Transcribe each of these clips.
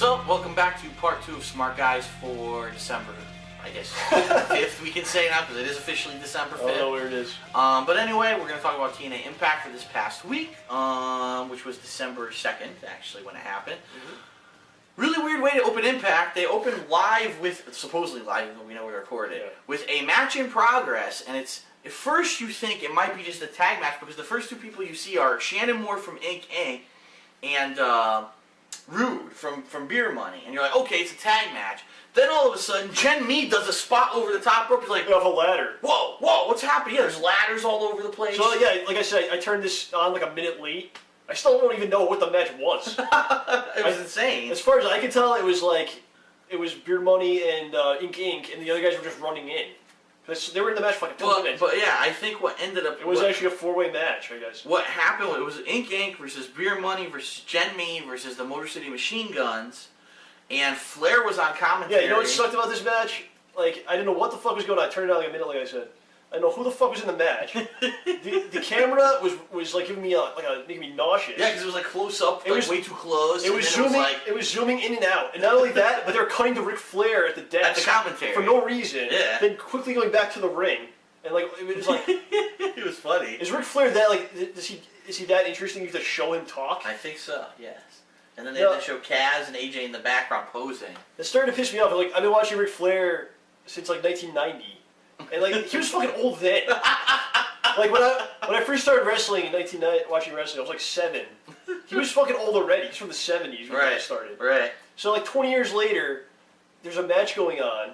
So, welcome back to part 2 of Smart Guys for December, I guess, 5th we can say now, because it is officially December 5th. I don't know where it is. But anyway, we're going to talk about TNA Impact for this past week, which was December 2nd, actually, when it happened. Really weird way to open Impact. They opened live with, supposedly live, even though we know we recorded it, with a match in progress, and it's, at first you think it might be just a tag match, because the first two people you see are Shannon Moore from Inc. and Rude from Beer Money, and you're like, okay, it's a tag match. Then all of a sudden, Jen Mead does a spot over the top rope. He's like, off a ladder. Whoa, what's happening? Yeah, there's ladders all over the place. So yeah, like I said, I turned this on like a minute late. I still don't even know what the match was. It was insane. As far as I can tell, it was Beer Money and Inc. and the other guys were just running in. They were in the match for like 2 minutes. But yeah, I think what ended up... It was actually a four-way match, I guess. What happened, it was Inc. versus Beer Money versus Jen Mead versus the Motor City Machine Guns, and Flair was on commentary. Yeah, you know what sucked about this match? Like, I didn't know what the fuck was going on. I turned it on like a minute, like I said. I didn't know who the fuck was in the match. the camera was like giving me making me nauseous. Yeah, because it was like close up, like way too close. It was zooming. It was zooming in and out, and not only that, but they were cutting to Ric Flair at the desk at the commentary for no reason. Yeah. Then quickly going back to the ring, and like it was like it was funny. Is Ric Flair that like is he that interesting to show him talk? I think so. Yes. And then they had to show Kaz and AJ in the background posing. It's starting to piss me off. Like I've been watching Ric Flair since like 1990. And like he was fucking old then. Like when I first started wrestling in 1990, watching wrestling, I was like 7. He was fucking old already. He's from the 70s when I started. Right. So like 20 years later, there's a match going on.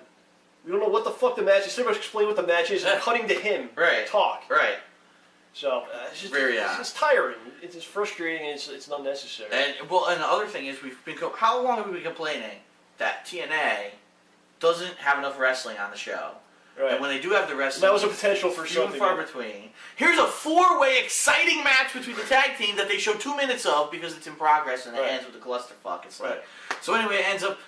We don't know what the fuck the match is. Instead of explain what the match is, and cutting to him talk. Right. So it's just very it's tiring. It's just frustrating. And it's unnecessary. And and the other thing is how long have we been complaining that TNA doesn't have enough wrestling on the show? Right. And when they do have the wrestling, that was a potential for few and something. far between. Here's a 4-way exciting match between the tag team that they show 2 minutes of because it's in progress and it ends with a clusterfuck. It's like so. Anyway, it ends up.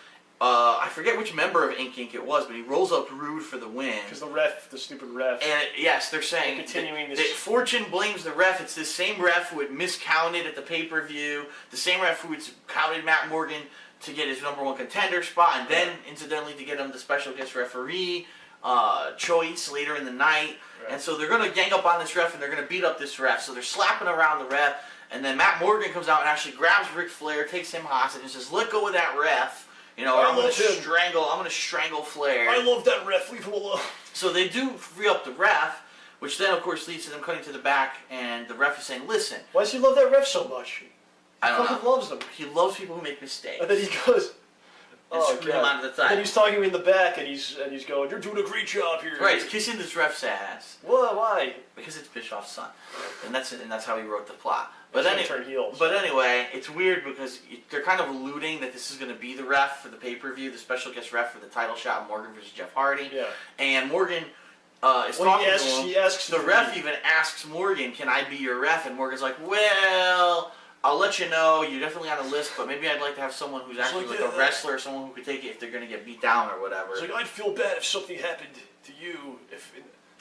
I forget which member of Inc. it was, but he rolls up Rude for the win. Because the stupid ref. And yes, they're saying continuing this. That Fortune blames the ref. It's this same ref who had miscounted at the pay-per-view, the same ref who had counted Matt Morgan to get his #1 contender spot, and then incidentally to get him the special guest referee choice later in the night. And so they're going to gang up on this ref and they're going to beat up this ref. So they're slapping around the ref, and then Matt Morgan comes out and actually grabs Ric Flair, takes him hostage, and says, "Let go of that ref. You know, I'm going to strangle Flair. I love that ref. Leave him alone." So they do free up the ref, which then of course leads to them cutting to the back, and the ref is saying, "Listen." Why does he love that ref so much? I don't know. He fucking loves them. He loves people who make mistakes. And then he goes, and screw him out of the time. And he's talking to me in the back, and he's going, "You're doing a great job here." Right, he's kissing this ref's ass. What? Why? Because it's Bischoff's son, and that's how he wrote the plot. But anyway, it's weird because they're kind of alluding that this is going to be the ref for the pay-per-view, the special guest ref for the title shot, Morgan versus Jeff Hardy. Yeah. And Morgan is talking to him. He asks the ref even asks Morgan, "Can I be your ref?" And Morgan's like, "Well, I'll let you know. You're definitely on the list, but maybe I'd like to have someone who's actually like a wrestler, or someone who could take it if they're going to get beat down or whatever." It's like, I'd feel bad if something happened to you.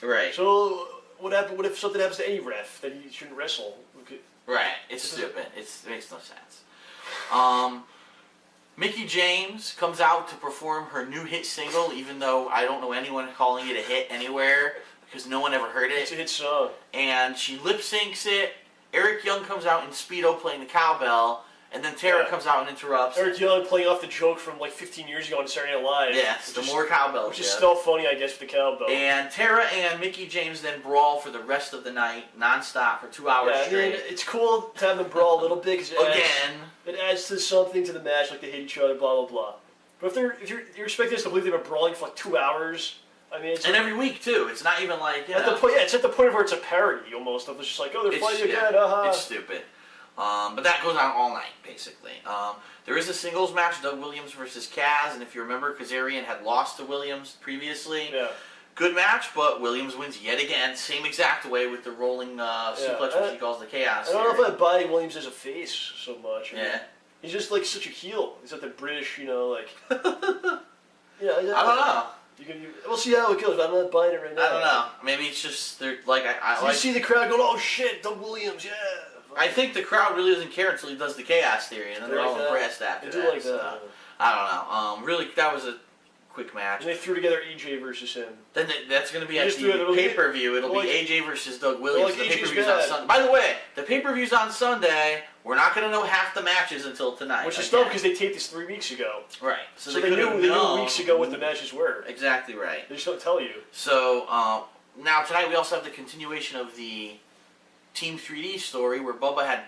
Right. So what if something happens to any ref that he shouldn't wrestle? Right. It's stupid. It makes no sense. Mickey James comes out to perform her new hit single, even though I don't know anyone calling it a hit anywhere because no one ever heard it. It's a hit song. And she lip syncs it. Eric Young comes out in Speedo playing the cowbell, and then Tara comes out and interrupts. Eric Young playing off the joke from like 15 years ago on Saturday Night Live. Yes, the more cowbell. Which is still funny, I guess, for the cowbell. And Tara and Mickey James then brawl for the rest of the night, nonstop, for 2 hours straight. I mean, it's cool to have them brawl a little bit because it Again, adds to something to the match, like they hate each other, blah blah blah. But if you're expecting us to believe they've been brawling for like 2 hours. I mean, every week too. It's not even like it's at the point where it's a parody almost. Of it's just like, oh, they're fighting again. It's stupid. But that goes on all night basically. There is a singles match, Doug Williams versus Kaz, and if you remember, Kazarian had lost to Williams previously. Yeah. Good match, but Williams wins yet again, same exact way with the rolling suplex, which he calls the Chaos. I don't know if I buy Williams as a face so much. Yeah. He's just like such a heel. He's like the British, like. I don't know. We'll see how it goes, but I'm not buying it right now. I don't know. Maybe it's just they're like you see the crowd going, "Oh shit, Doug Williams, yeah." I think the crowd really doesn't care until he does the Chaos Theory, and then they're all impressed after that. They do like that. I don't know. Really, that was a quick match. And they threw together AJ versus him. Then that's going to be They at just threw it, the it'll be- pay-per-view. It'll like- be AJ versus Doug Williams. like The AJ's pay-per-view's on bad. Sunday. By the way, the pay-per-view's on Sunday. We're not going to know half the matches until tonight. Which is again. dumb because they taped this 3 weeks ago. Right. So they could've knew known. weeks ago what the matches were. Exactly right. They just don't tell you. So now tonight we also have the continuation of the Team 3D story where Bubba had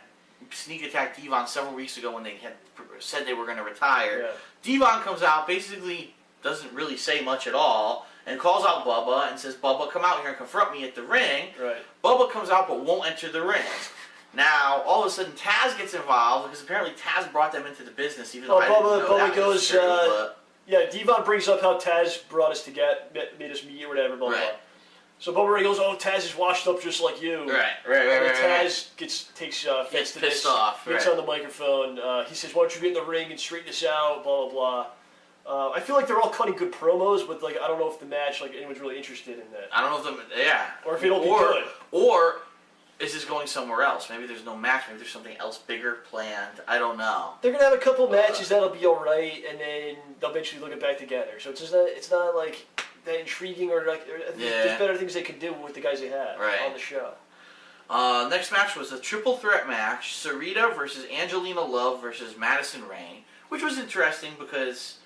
sneak attacked Devon several weeks ago when they had said they were going to retire. Yeah. Devon comes out, basically doesn't really say much at all, and calls out Bubba and says, Bubba, come out here and confront me at the ring. Right. Bubba comes out but won't enter the ring. Now, all of a sudden, Taz gets involved because apparently Taz brought them into the business, even though I didn't know that was true, but- Yeah, Devon brings up how Taz brought us together, made us meet or whatever, blah, blah, Right. blah. So Bubba Ray goes, oh, Taz is washed up just like you. Right. And then Taz takes offense Gets to pissed this. off, Gets right. on the microphone. He says, why don't you get in the ring and straighten this out, blah, blah, blah. I feel like they're all cutting good promos, but like I don't know if the match, like anyone's really interested in that. I don't know if Or if it'll be good. Or is this going somewhere else? Maybe there's no match. Maybe there's something else bigger planned. I don't know. They're gonna have a couple matches that'll be all right, and then they'll eventually look it back together. So it's not like that intriguing or like there's better things they could do with the guys they have on the show. Next match was a triple threat match: Sarita versus Angelina Love versus Madison Rayne, which was interesting because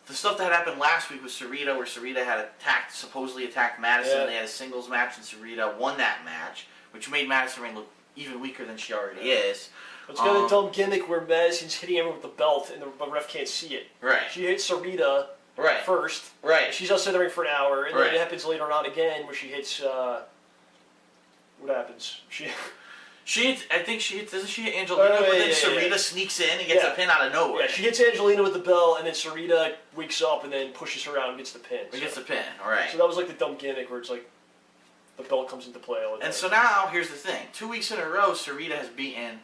the stuff that happened last week was Sarita, where Sarita had supposedly attacked Madison. Yeah. They had a singles match, and Sarita won that match, which made Madison Rayne look even weaker than she already is. It's got a dumb gimmick where Madison's hitting everyone with the belt, and the ref can't see it. Right. She hits Sarita first. Right. She's outside the ring for an hour, and Right. then it happens later on again where she hits. What happens? I think she hits. Doesn't she hit Angelina? But then Sarita sneaks in and gets a pin out of nowhere. Yeah, she hits Angelina with the bell, and then Sarita wakes up and then pushes her out and gets the pin. Gets the pin. All right. So that was like the dumb gimmick where it's like the belt comes into play all the time. And so now, here's the thing. 2 weeks in a row, Sarita has beaten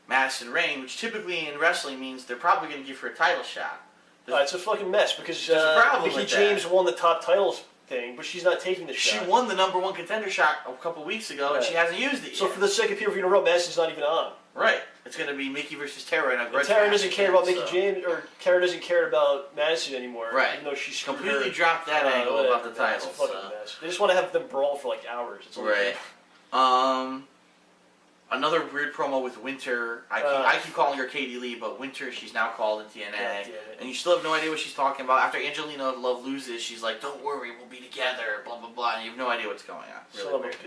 Madison Rayne, which typically in wrestling means they're probably going to give her a title shot. It's a fucking mess because there's a problem Mickie with James that. won the top titles thing, but she's not taking the shot. She won the #1 contender shot a couple weeks ago, and she hasn't used it yet. So for the second pay-per-view in a row, Madison's not even on. Right. It's going to be Mickie versus Tara in a grudge Tara match doesn't care again, about Mickie James, or Tara doesn't care about Madison anymore. Right. Even though she's completely dropped that angle about the title. It's a fucking mess. They just want to have them brawl for like hours. It's right. Another weird promo with Winter. I keep calling her Katie Lee, but Winter, she's now called in TNA. And you still have no idea what she's talking about. After Angelina Love loses, she's like, don't worry, we'll be together, blah, blah, blah. And you have no idea what's going on. Really weird.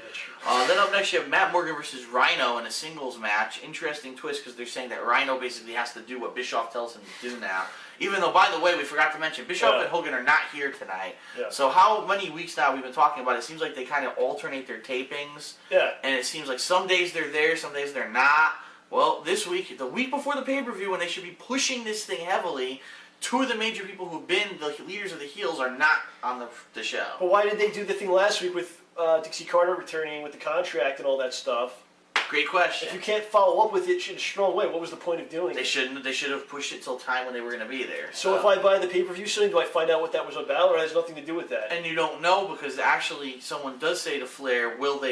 Then up next, you have Matt Morgan versus Rhino in a singles match. Interesting twist because they're saying that Rhino basically has to do what Bischoff tells him to do now. Even though, by the way, we forgot to mention, Bischoff and Hogan are not here tonight. Yeah. So how many weeks now we've been talking about it? It seems like they kind of alternate their tapings. Yeah. And it seems like some days they're there, some days they're not. Well, this week, the week before the pay-per-view, when they should be pushing this thing heavily, two of the major people who've been the leaders of the heels are not on the show. But why did they do the thing last week with Dixie Carter returning with the contract and all that stuff? Great question. If you can't follow up with it in a strong way, what was the point of doing They it? shouldn't. They should have pushed it till time when they were going to be there. So if I buy the pay-per-view soon, do I find out what that was about, or it has nothing to do with that? And you don't know because actually someone does say to Flair, will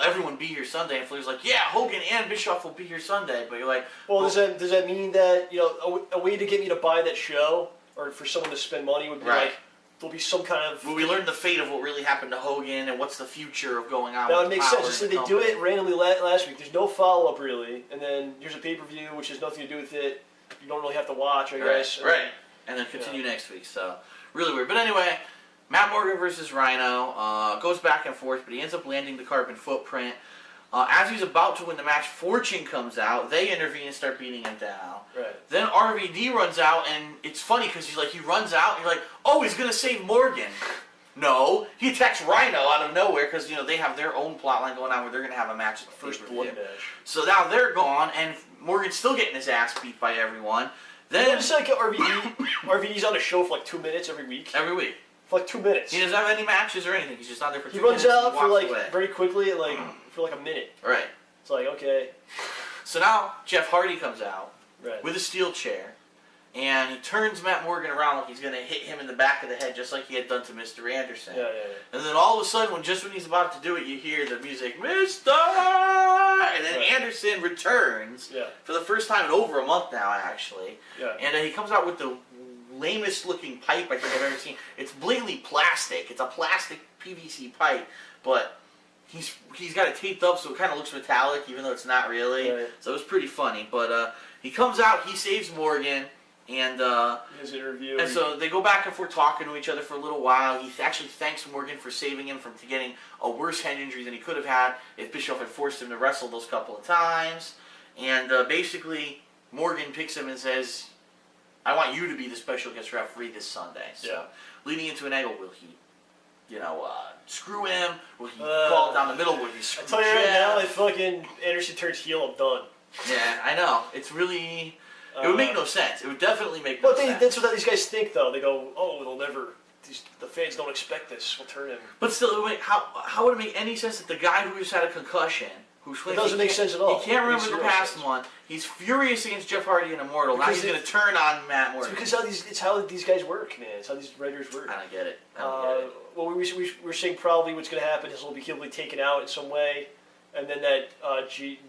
everyone be here Sunday? And Flair's like, yeah, Hogan and Bischoff will be here Sunday. But you're like, well, does that mean that, you know, a way to get me to buy that show, or for someone to spend money would be like, there'll be some kind of... Will we learn the fate of what really happened to Hogan and what's the future of going on That with would make power sense. Just in that the they do company. it randomly last week. There's no follow-up, really. And then here's a pay-per-view, which has nothing to do with it. You don't really have to watch, I guess. Right. And then continue next week. So, really weird. But anyway, Matt Morgan versus Rhino goes back and forth, but he ends up landing the carbon footprint. As he's about to win the match, Fortune comes out. They intervene and start beating him down. Right. Then RVD runs out, and it's funny because he runs out, and you're like, oh, he's going to save Morgan. No, he attacks Rhino out of nowhere because, you know, they have their own plotline going on where they're going to have a match at the First pay-per-view. blood match. So now they're gone, and Morgan's still getting his ass beat by everyone. Then It's like RVD's on a show for like 2 minutes every week. every week. For like 2 minutes. He doesn't have any matches or anything. He's just not there for He 2 runs minutes. out He for walks like away. very quickly, like for like a minute. Right. It's like, okay. So now Jeff Hardy comes out Right. with a steel chair, and he turns Matt Morgan around like he's going to hit him in the back of the head just like he had done to Mr. Anderson. Yeah. And then all of a sudden, when he's about to do it, you hear the music, Mr. And then Anderson returns Yeah. for the first time in over a month now, actually. Yeah. And he comes out with the lamest looking pipe I think I've ever seen. It's blatantly plastic. It's a plastic PVC pipe, but he's got it taped up so it kind of looks metallic, even though it's not really. Right. So it was pretty funny. But he comes out, he saves Morgan, and his interview. and so they go back and forth talking to each other for a little while. He actually thanks Morgan for saving him from getting a worse head injury than he could have had if Bischoff had forced him to wrestle those couple of times. And basically, Morgan picks him and says, I want you to be the special guest referee this Sunday. So, leading into an angle, will he, screw him? Will he fall down the middle? Will he screw I tell you right Jeff? now, if fucking Anderson turns heel, I'm done. Yeah, I know. It's really... It would make no sense. It would definitely make no sense. But that's what these guys think, though. They go, oh, they'll never... The fans don't expect this. We'll turn him. But still, how would it make any sense that the guy who just had a concussion... It doesn't make sense at all. He can't remember the past one. He's furious against Jeff Hardy and Immortal. Now he's going to turn on Matt Morgan. It's because it's how these guys work, man. It's how these writers work. I don't get it. Well, we're saying probably what's going to happen is he'll be taken out in some way, and then that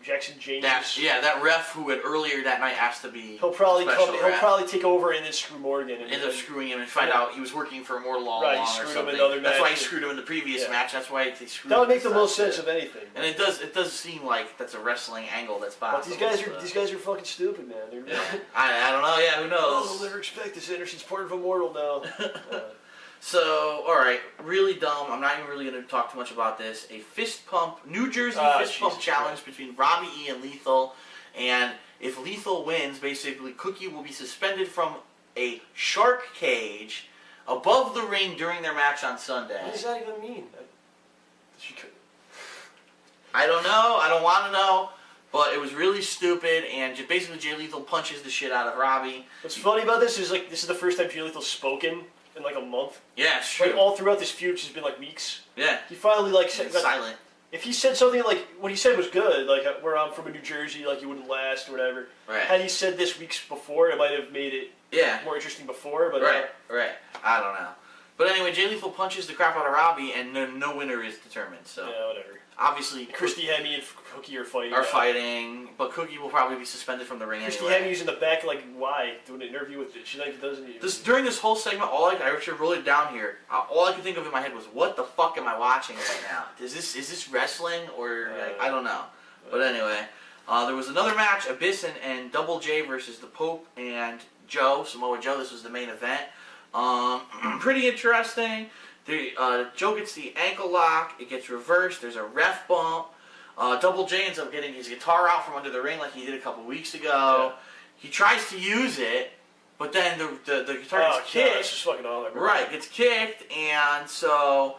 Jackson James. That ref who had earlier that night asked to be. He'll probably take over and then screw Morgan. And end up screwing him and find out he was working for Immortal all along or something. That's why he screwed him in the previous match. That's why they screwed him. That would make the most sense of anything. And it does seem like that's a wrestling angle that's possible. But these guys are fucking stupid, man. I don't know. Yeah, who knows? Oh, they'll never expect this. Anderson's part of Immortal now. So, alright, really dumb. I'm not even really going to talk too much about this. A fist pump, New Jersey fist pump challenge between Robbie E. and Lethal. And if Lethal wins, basically Cookie will be suspended from a shark cage above the ring during their match on Sunday. What does that even mean? I don't know. I don't want to know. But it was really stupid, and basically Jay Lethal punches the shit out of Robbie. What's funny about this is this is the first time Jay Lethal's spoken in like a month. Yeah, it's true. Like all throughout this feud, it's been like weeks. Yeah. He finally silent. If he said something like what he said was good, like where I'm from in New Jersey, like you wouldn't last or whatever. Right. Had he said this weeks before, it might have made it more interesting before. But right. I don't know. But anyway, Jay Lethal punches the crap out of Robbie, and no winner is determined. So yeah, whatever. Obviously, Christy Hemme and Cookie are fighting. But Cookie will probably be suspended from the ring Christy anyway. Hemme's in the back, like, why? Doing an interview with it. She doesn't even... During this whole segment, I should roll it down here. All I could think of in my head was, what the fuck am I watching right now? Is this wrestling or I don't know. But anyway, there was another match: Abyss and Double J versus the Pope and Samoa Joe. This was the main event. Pretty interesting. Joe gets the ankle lock. It gets reversed. There's a ref bump. Double J ends up getting his guitar out from under the ring like he did a couple weeks ago. Yeah. He tries to use it, but then the guitar gets kicked. It's just fucking all over. Right, gets kicked, and so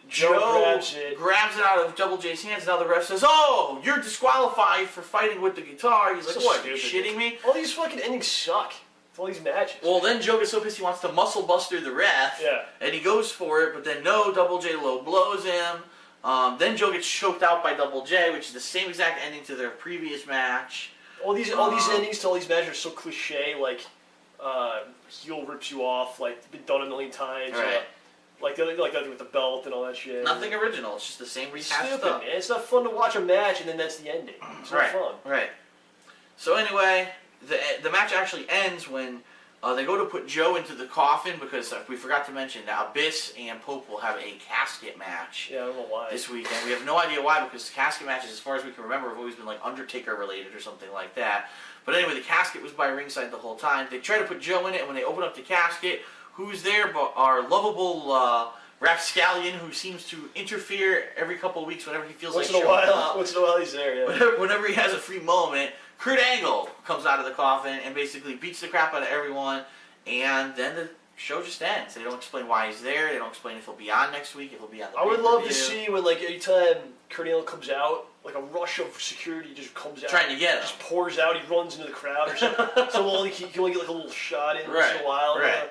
Joe grabs it out of Double J's hands. Now the ref says, "Oh, you're disqualified for fighting with the guitar." He's like, "What? Are you shitting me?" All these fucking endings suck. All these matches. Well, then Joe gets so pissed he wants to muscle buster the ref. Yeah. And he goes for it, but then Double J low blows him. Then Joe gets choked out by Double J, which is the same exact ending to their previous match. All these endings to all these matches are so cliche. Like, heel rips you off. Like, been done a million times. Right. Like the other with the belt and all that shit. Nothing original. It's just the same rehashed stuff. Man. It's not fun to watch a match and then that's the ending. It's not fun. Right. So anyway, the match actually ends when they go to put Joe into the coffin because we forgot to mention that Abyss and Pope will have a casket match. Yeah, I don't know why. This weekend. We have no idea why because casket matches, as far as we can remember, have always been like Undertaker related or something like that. But anyway, the casket was by ringside the whole time. They try to put Joe in it, and when they open up the casket, who's there but our lovable rapscallion who seems to interfere every couple of weeks whenever he feels like showing up. Once in a while he's there, yeah. Whenever he has a free moment, Kurt Angle comes out of the coffin and basically beats the crap out of everyone, and then the show just ends. They don't explain why he's there. They don't explain if he'll be on next week, if he'll be on the I would love to see when, like, anytime Kurt Angle comes out, like a rush of security just comes out. Trying to get him. Just pours out. He runs into the crowd or something. So he can only get like a little shot in once in a while. Right.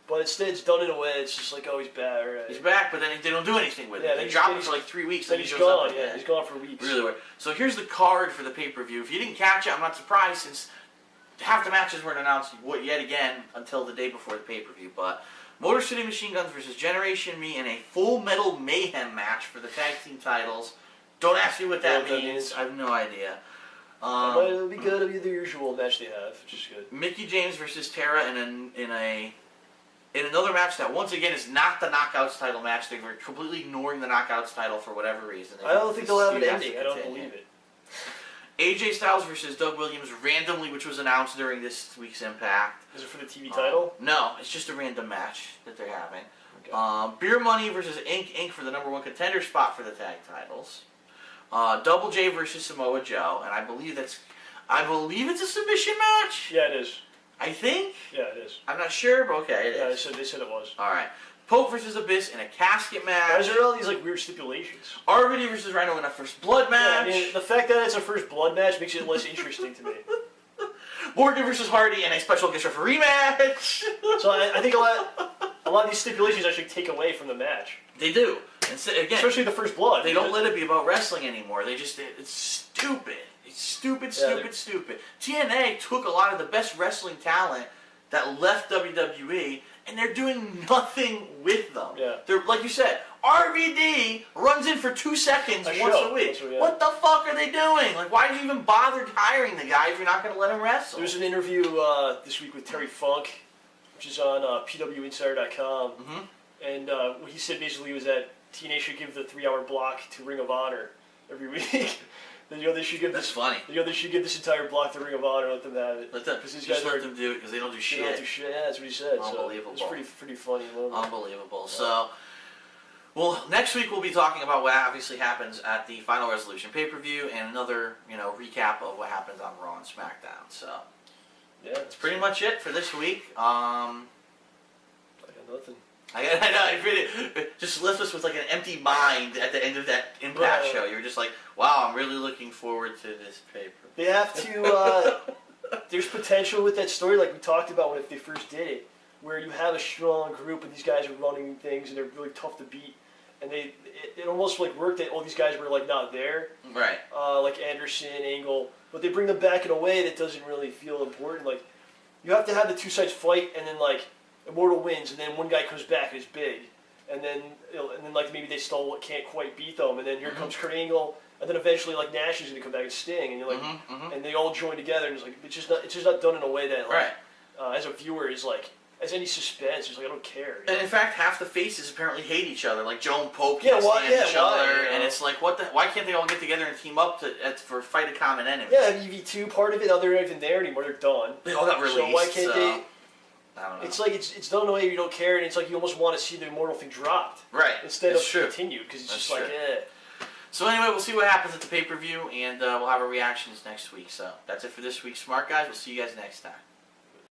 But instead, it's done in a way. It's just like, oh, he's back. Right. He's back, but then they don't do anything with it. They drop him for like 3 weeks. Then he's gone. Yeah, he's gone for weeks. Really weird. So here's the card for the pay-per-view. If you didn't catch it, I'm not surprised since half the matches weren't announced yet again until the day before the pay-per-view. But Motor City Machine Guns versus Generation Me in a Full Metal Mayhem match for the tag team titles. Don't ask me what that means. I have no idea. It'll be good. It'll be the usual match they have, which is good. Mickey James versus Tara in another match that once again is not the Knockouts title match. They're completely ignoring the Knockouts title for whatever reason. I don't think they'll have an ending. I don't believe it. AJ Styles versus Doug Williams randomly, which was announced during this week's Impact. Is it for the TV title? No, it's just a random match that they're having. Okay. Beer Money versus Inc. for the #1 contender spot for the tag titles. Double J versus Samoa Joe, and I believe it's a submission match. Yeah, it is. I think. Yeah, it is. I'm not sure, but okay, it is. Yeah, they said it was. All right. Pope versus Abyss in a casket match. Why is there all these like weird stipulations? RVD versus Rhino in a first blood match. Yeah, I mean, the fact that it's a first blood match makes it less interesting to me. Morgan versus Hardy in a special guest referee match. So I think a lot of these stipulations actually take away from the match. They do. And so, again, especially the first blood. They don't let it be about wrestling anymore. It's stupid. It's stupid. TNA took a lot of the best wrestling talent that left WWE, and they're doing nothing with them. Yeah. They're, like you said, RVD runs in for 2 seconds once a week. What the fuck are they doing? Like, why did you even bother hiring the guy if you're not going to let him wrestle? There's an interview this week with Terry Funk, which is on PWInsider.com, and what he said basically was that TNA should give the 3-hour block to Ring of Honor every week. They should give That's funny. They should give this entire block to Ring of Honor, let them have it. Let them do it because they don't do shit. They don't do shit. Yeah, that's what he said. Unbelievable. So it's pretty funny. Unbelievable. Yeah. So, well, next week we'll be talking about what obviously happens at the Final Resolution pay-per-view and another, recap of what happens on Raw and SmackDown. So, yeah, that's pretty much it for this week. I got nothing. I know. It just left us with like an empty mind at the end of that Impact show. You were just like, "Wow, I'm really looking forward to this paper." They have to. There's potential with that story, like we talked about when they first did it, where you have a strong group and these guys are running things and they're really tough to beat, and it almost like worked that all these guys were like not there, right? Like Anderson, Angle, but they bring them back in a way that doesn't really feel important. Like you have to have the two sides fight, and then like Immortal wins, and then one guy comes back and is big, and then like maybe they still can't quite beat them, and then here comes Kurt Angle, and then eventually like Nash is going to come back and Sting, and you're like, and they all join together, and it's like it's just not done in a way that like, as a viewer is like as any suspense. It's like I don't care. And in fact, half the faces apparently hate each other. Like Joe and Pope can't stand each other, and it's like why can't they all get together and team up for fight a common enemy? Yeah, EV2 part of it. They're not even there anymore. They're done. They all got released. So why can't they? I don't know. It's like it's done in a way you don't care, and it's like you almost want to see the Immortal thing dropped, right? Instead of continued, because it's just like, eh. So anyway, we'll see what happens at the pay-per-view, and we'll have our reactions next week. So that's it for this week's Smart Guys. We'll see you guys next time.